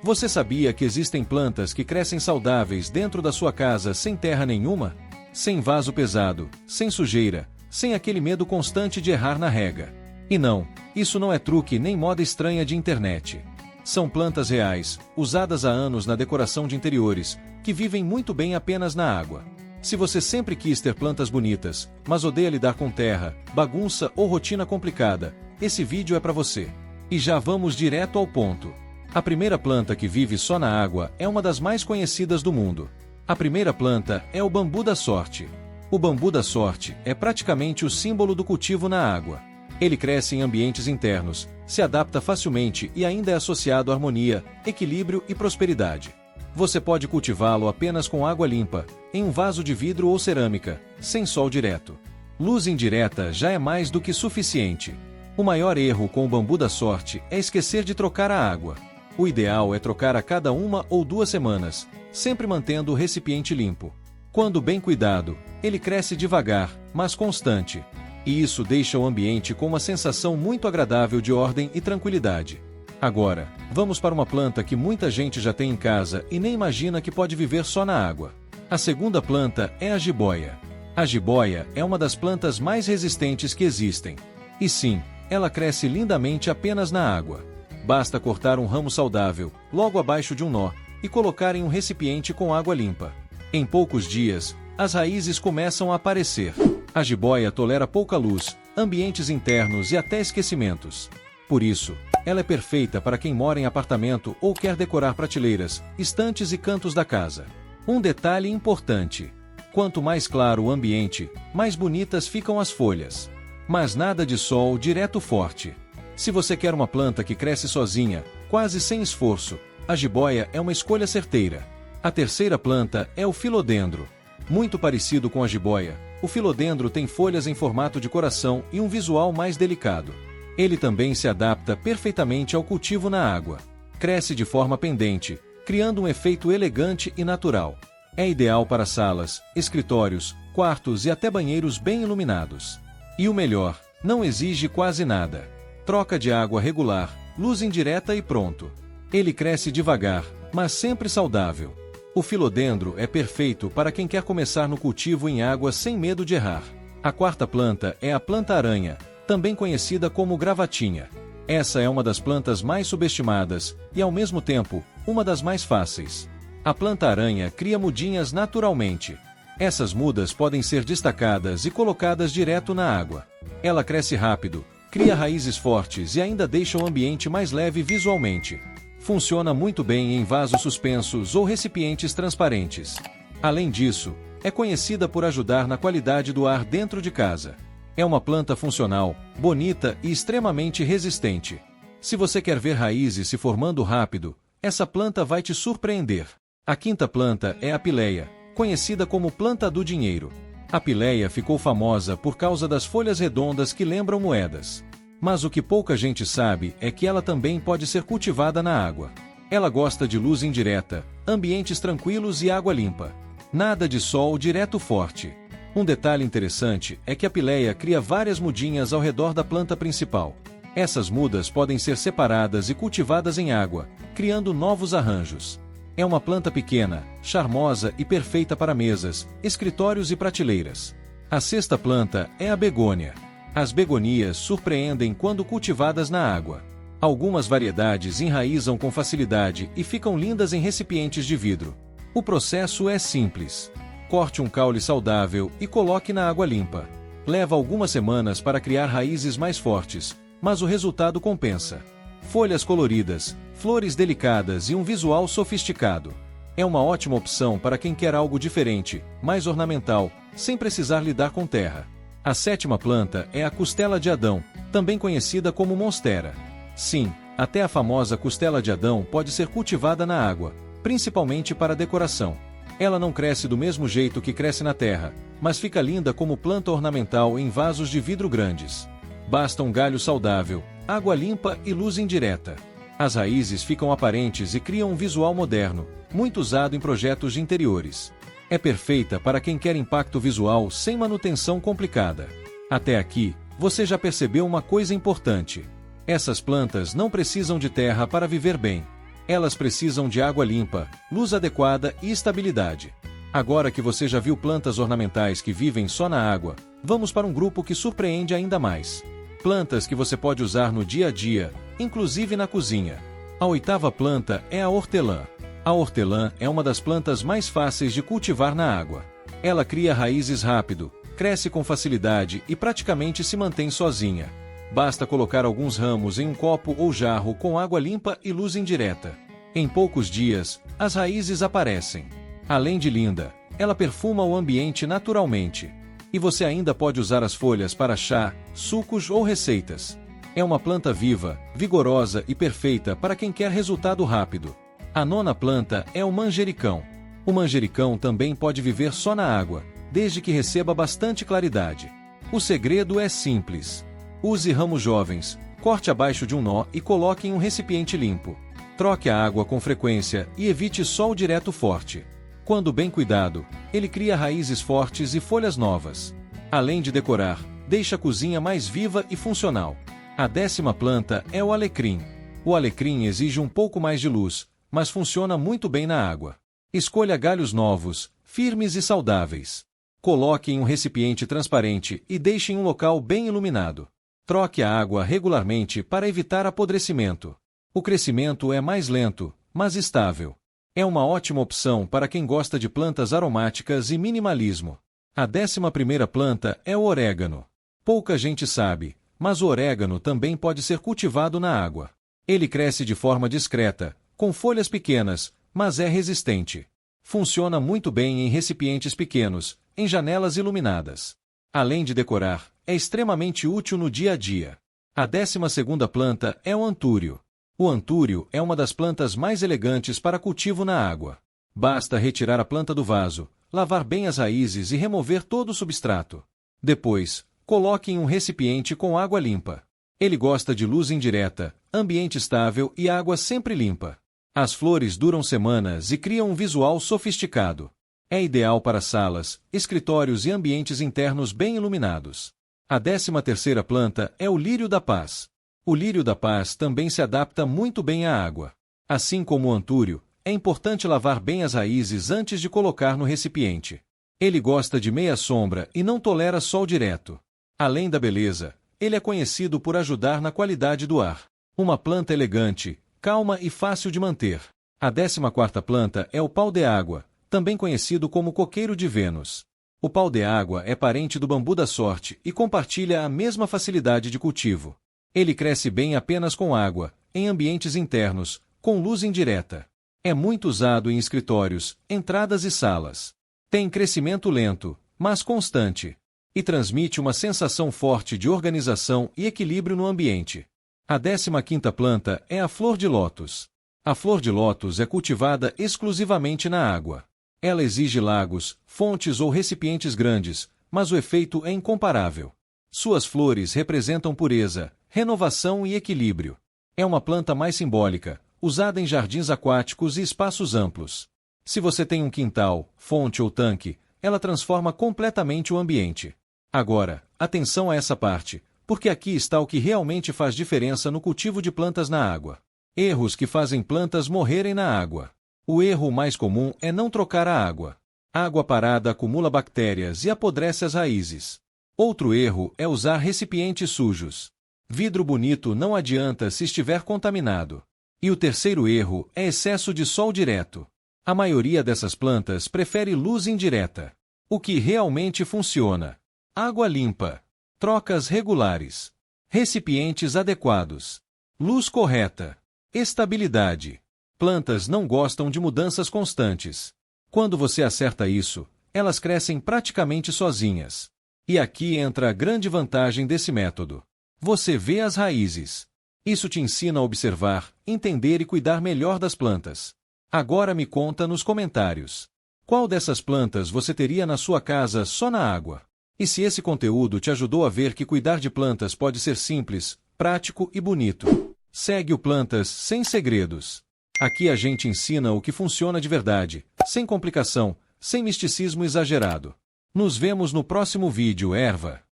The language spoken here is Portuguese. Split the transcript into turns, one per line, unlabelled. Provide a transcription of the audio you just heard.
Você sabia que existem plantas que crescem saudáveis dentro da sua casa sem terra nenhuma? Sem vaso pesado, sem sujeira, sem aquele medo constante de errar na rega. E não, isso não é truque nem moda estranha de internet. São plantas reais, usadas há anos na decoração de interiores, que vivem muito bem apenas na água. Se você sempre quis ter plantas bonitas, mas odeia lidar com terra, bagunça ou rotina complicada, esse vídeo é para você. E já vamos direto ao ponto. A primeira planta que vive só na água é uma das mais conhecidas do mundo. A primeira planta é o bambu da sorte. O bambu da sorte é praticamente o símbolo do cultivo na água. Ele cresce em ambientes internos, se adapta facilmente e ainda é associado a harmonia, equilíbrio e prosperidade. Você pode cultivá-lo apenas com água limpa, em um vaso de vidro ou cerâmica, sem sol direto. Luz indireta já é mais do que suficiente. O maior erro com o bambu da sorte é esquecer de trocar a água. O ideal é trocar a cada 1 ou 2 semanas, sempre mantendo o recipiente limpo. Quando bem cuidado, ele cresce devagar, mas constante. E isso deixa o ambiente com uma sensação muito agradável de ordem e tranquilidade. Agora, vamos para uma planta que muita gente já tem em casa e nem imagina que pode viver só na água. A segunda planta é a jiboia. A jiboia é uma das plantas mais resistentes que existem. E sim, ela cresce lindamente apenas na água. Basta cortar um ramo saudável, logo abaixo de um nó, e colocar em um recipiente com água limpa. Em poucos dias, as raízes começam a aparecer. A jiboia tolera pouca luz, ambientes internos e até esquecimentos. Por isso, ela é perfeita para quem mora em apartamento ou quer decorar prateleiras, estantes e cantos da casa. Um detalhe importante: quanto mais claro o ambiente, mais bonitas ficam as folhas. Mas nada de sol direto forte. Se você quer uma planta que cresce sozinha, quase sem esforço, a jiboia é uma escolha certeira. A terceira planta é o filodendro. Muito parecido com a jiboia, o filodendro tem folhas em formato de coração e um visual mais delicado. Ele também se adapta perfeitamente ao cultivo na água. Cresce de forma pendente, criando um efeito elegante e natural. É ideal para salas, escritórios, quartos e até banheiros bem iluminados. E o melhor, não exige quase nada. Troca de água regular, luz indireta e pronto. Ele cresce devagar, mas sempre saudável. O filodendro é perfeito para quem quer começar no cultivo em água sem medo de errar. A quarta planta é a planta-aranha, também conhecida como gravatinha. Essa é uma das plantas mais subestimadas e, ao mesmo tempo, uma das mais fáceis. A planta-aranha cria mudinhas naturalmente. Essas mudas podem ser destacadas e colocadas direto na água. Ela cresce rápido, cria raízes fortes e ainda deixa o ambiente mais leve visualmente. Funciona muito bem em vasos suspensos ou recipientes transparentes. Além disso, é conhecida por ajudar na qualidade do ar dentro de casa. É uma planta funcional, bonita e extremamente resistente. Se você quer ver raízes se formando rápido, essa planta vai te surpreender. A quinta planta é a pileia, conhecida como planta do dinheiro. A pileia ficou famosa por causa das folhas redondas que lembram moedas. Mas o que pouca gente sabe é que ela também pode ser cultivada na água. Ela gosta de luz indireta, ambientes tranquilos e água limpa. Nada de sol direto forte. Um detalhe interessante é que a pileia cria várias mudinhas ao redor da planta principal. Essas mudas podem ser separadas e cultivadas em água, criando novos arranjos. É uma planta pequena, charmosa e perfeita para mesas, escritórios e prateleiras. A sexta planta é a begônia. As begonias surpreendem quando cultivadas na água. Algumas variedades enraizam com facilidade e ficam lindas em recipientes de vidro. O processo é simples. Corte um caule saudável e coloque na água limpa. Leva algumas semanas para criar raízes mais fortes, mas o resultado compensa. Folhas coloridas, flores delicadas e um visual sofisticado. É uma ótima opção para quem quer algo diferente, mais ornamental, sem precisar lidar com terra. A sétima planta é a costela de Adão, também conhecida como monstera. Sim, até a famosa costela de Adão pode ser cultivada na água, principalmente para decoração. Ela não cresce do mesmo jeito que cresce na terra, mas fica linda como planta ornamental em vasos de vidro grandes. Basta um galho saudável, água limpa e luz indireta. As raízes ficam aparentes e criam um visual moderno, muito usado em projetos de interiores. É perfeita para quem quer impacto visual sem manutenção complicada. Até aqui, você já percebeu uma coisa importante. Essas plantas não precisam de terra para viver bem. Elas precisam de água limpa, luz adequada e estabilidade. Agora que você já viu plantas ornamentais que vivem só na água, vamos para um grupo que surpreende ainda mais. Plantas que você pode usar no dia a dia, inclusive na cozinha. A oitava planta é a hortelã. A hortelã é uma das plantas mais fáceis de cultivar na água. Ela cria raízes rápido, cresce com facilidade e praticamente se mantém sozinha. Basta colocar alguns ramos em um copo ou jarro com água limpa e luz indireta. Em poucos dias, as raízes aparecem. Além de linda, ela perfuma o ambiente naturalmente. E você ainda pode usar as folhas para chá, sucos ou receitas. É uma planta viva, vigorosa e perfeita para quem quer resultado rápido. A nona planta é o manjericão. O manjericão também pode viver só na água, desde que receba bastante claridade. O segredo é simples. Use ramos jovens, corte abaixo de um nó e coloque em um recipiente limpo. Troque a água com frequência e evite sol direto forte. Quando bem cuidado, ele cria raízes fortes e folhas novas. Além de decorar, deixa a cozinha mais viva e funcional. A 10ª planta é o alecrim. O alecrim exige um pouco mais de luz, mas funciona muito bem na água. Escolha galhos novos, firmes e saudáveis. Coloque em um recipiente transparente e deixe em um local bem iluminado. Troque a água regularmente para evitar apodrecimento. O crescimento é mais lento, mas estável. É uma ótima opção para quem gosta de plantas aromáticas e minimalismo. A 11ª planta é o orégano. Pouca gente sabe, mas o orégano também pode ser cultivado na água. Ele cresce de forma discreta, com folhas pequenas, mas é resistente. Funciona muito bem em recipientes pequenos, em janelas iluminadas. Além de decorar, é extremamente útil no dia a dia. A 12ª planta é o antúrio. O antúrio é uma das plantas mais elegantes para cultivo na água. Basta retirar a planta do vaso, lavar bem as raízes e remover todo o substrato. Depois, coloque em um recipiente com água limpa. Ele gosta de luz indireta, ambiente estável e água sempre limpa. As flores duram semanas e criam um visual sofisticado. É ideal para salas, escritórios e ambientes internos bem iluminados. A 13ª planta é o lírio da paz. O lírio da paz também se adapta muito bem à água. Assim como o antúrio, é importante lavar bem as raízes antes de colocar no recipiente. Ele gosta de meia sombra e não tolera sol direto. Além da beleza, ele é conhecido por ajudar na qualidade do ar. Uma planta elegante, calma e fácil de manter. A 14ª planta é o pau-de-água, também conhecido como coqueiro de Vênus. O pau-de-água é parente do bambu da sorte e compartilha a mesma facilidade de cultivo. Ele cresce bem apenas com água, em ambientes internos, com luz indireta. É muito usado em escritórios, entradas e salas. Tem crescimento lento, mas constante. E transmite uma sensação forte de organização e equilíbrio no ambiente. A 15ª planta é a flor de lótus. A flor de lótus é cultivada exclusivamente na água. Ela exige lagos, fontes ou recipientes grandes, mas o efeito é incomparável. Suas flores representam pureza, renovação e equilíbrio. É uma planta mais simbólica, usada em jardins aquáticos e espaços amplos. Se você tem um quintal, fonte ou tanque, ela transforma completamente o ambiente. Agora, atenção a essa parte, porque aqui está o que realmente faz diferença no cultivo de plantas na água. Erros que fazem plantas morrerem na água. O erro mais comum é não trocar a água. Água parada acumula bactérias e apodrece as raízes. Outro erro é usar recipientes sujos. Vidro bonito não adianta se estiver contaminado. E o terceiro erro é excesso de sol direto. A maioria dessas plantas prefere luz indireta. O que realmente funciona? Água limpa. Trocas regulares. Recipientes adequados. Luz correta. Estabilidade. Plantas não gostam de mudanças constantes. Quando você acerta isso, elas crescem praticamente sozinhas. E aqui entra a grande vantagem desse método. Você vê as raízes. Isso te ensina a observar, entender e cuidar melhor das plantas. Agora me conta nos comentários. Qual dessas plantas você teria na sua casa só na água? E se esse conteúdo te ajudou a ver que cuidar de plantas pode ser simples, prático e bonito. Segue o Plantas Sem Segredos. Aqui a gente ensina o que funciona de verdade, sem complicação, sem misticismo exagerado. Nos vemos no próximo vídeo, erva.